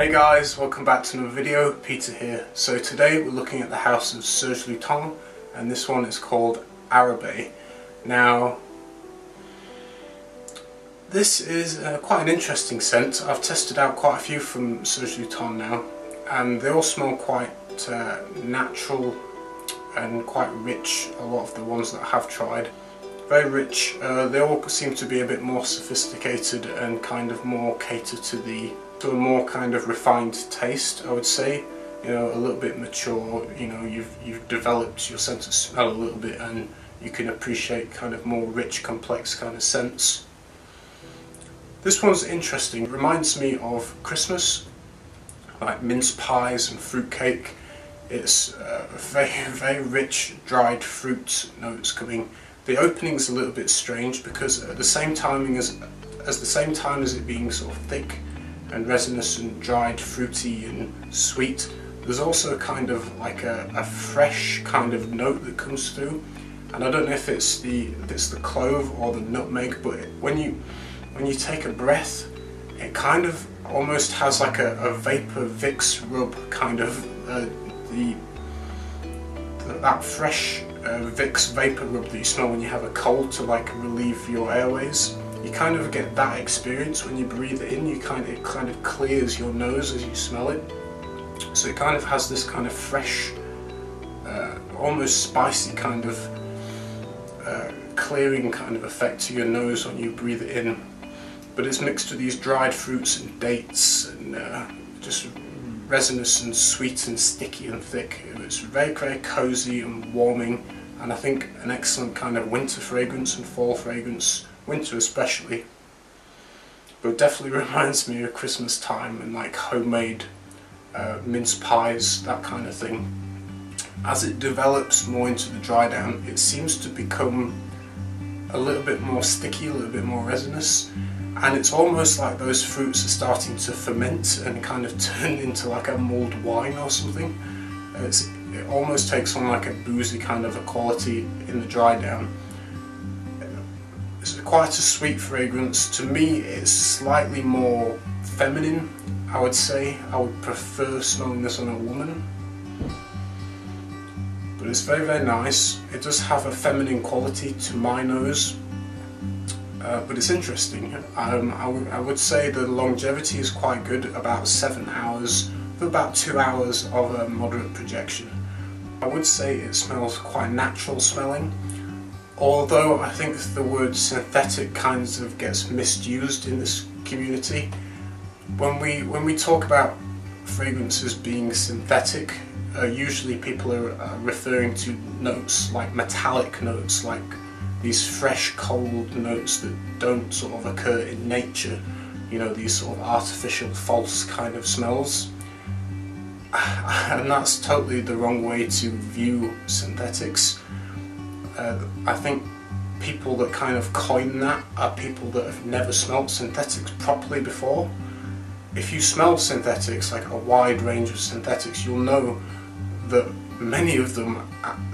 Hey guys, welcome back to another video. Peter here. So today we're looking at the house of Serge Lutens, and this one is called Arabie. Now this is quite an interesting scent. I've tested out quite a few from Serge Lutens now, and they all smell quite natural and quite rich, a lot of the ones that I have tried. Very rich. They all seem to be a bit more sophisticated and kind of more catered to a more kind of refined taste, I would say. You know, a little bit mature. You know, you've developed your sense of smell a little bit, and you can appreciate kind of more rich, complex kind of scents. This one's interesting. It reminds me of Christmas, like mince pies and fruitcake. It's very rich, dried fruit notes coming. The opening's a little bit strange because at the same time as it being sort of thick and resinous and dried, fruity and sweet, there's also kind of like a fresh kind of note that comes through. And I don't know if it's the clove or the nutmeg, but when you take a breath, it kind of almost has like a vapor Vicks rub kind of that fresh Vicks vapor rub that you smell when you have a cold to like relieve your airways. You kind of get that experience when you breathe it in. It kind of clears your nose as you smell it. So it kind of has this kind of fresh, almost spicy kind of clearing kind of effect to your nose when you breathe it in. But it's mixed with these dried fruits and dates and just resinous and sweet and sticky and thick. It's very cozy and warming, and I think an excellent kind of winter fragrance and fall fragrance. Winter especially, but definitely reminds me of Christmas time and like homemade mince pies, that kind of thing. As it develops more into the dry down, it seems to become a little bit more sticky, a little bit more resinous, and it's almost like those fruits are starting to ferment and kind of turn into like a mulled wine or something. It almost takes on like a boozy kind of a quality in the dry down. It's quite a sweet fragrance. To me, it's slightly more feminine, I would say. I would prefer smelling this on a woman. But it's very nice. It does have a feminine quality to my nose. But it's interesting. I would say the longevity is quite good, about 7 hours, with about 2 hours of a moderate projection. I would say it smells quite natural smelling. Although I think the word synthetic kind of gets misused in this community. When we talk about fragrances being synthetic, usually people are referring to notes like metallic notes, like these fresh, cold notes that don't sort of occur in nature. You know, these sort of artificial, false kind of smells. And that's totally the wrong way to view synthetics. I think people that kind of coin that are people that have never smelled synthetics properly before. If you smell synthetics, like a wide range of synthetics, you'll know that many of them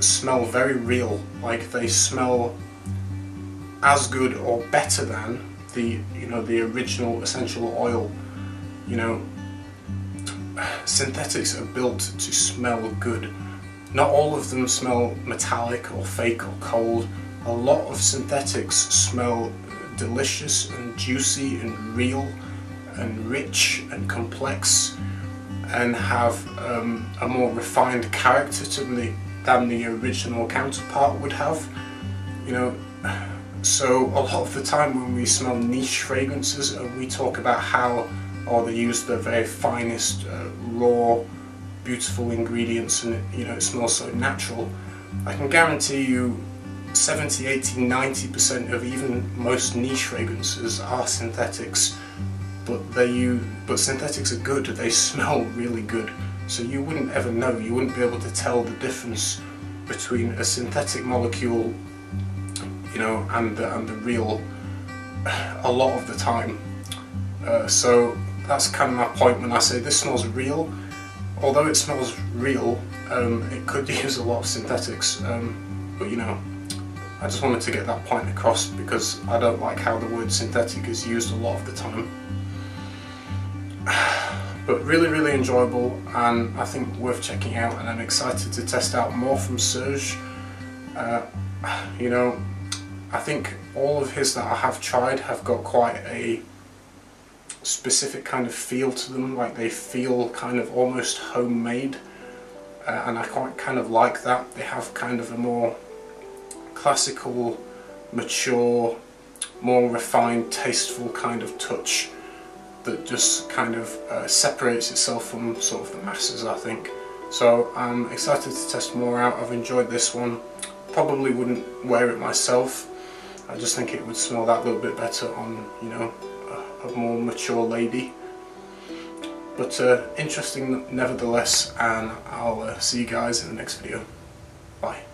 smell very real, like they smell as good or better than the original essential oil. You know, synthetics are built to smell good. Not all of them smell metallic or fake or cold. A lot of synthetics smell delicious and juicy and real and rich and complex, and have a more refined character to them than the original counterpart would have. You know, so a lot of the time when we smell niche fragrances and we talk about how they use the very finest raw beautiful ingredients, and it smells so natural, I can guarantee you 70, 80, 90% of even most niche fragrances are synthetics, but synthetics are good, they smell really good, so you wouldn't ever know, you wouldn't be able to tell the difference between a synthetic molecule, you know, and the real a lot of the time. So that's kind of my point when I say this smells real. Although it smells real, it could use a lot of synthetics, but you know, I just wanted to get that point across because I don't like how the word synthetic is used a lot of the time. But really enjoyable, and I think worth checking out, and I'm excited to test out more from Serge. You know, I think all of his that I have tried have got quite a specific kind of feel to them, like they feel kind of almost homemade, and I quite kind of like that. They have kind of a more classical, mature, more refined, tasteful kind of touch that just kind of separates itself from sort of the masses, I think. So I'm excited to test more out. I've enjoyed this one. Probably wouldn't wear it myself. I just think it would smell that little bit better on, you know, a more mature lady. But interesting nevertheless, and I'll see you guys in the next video. Bye.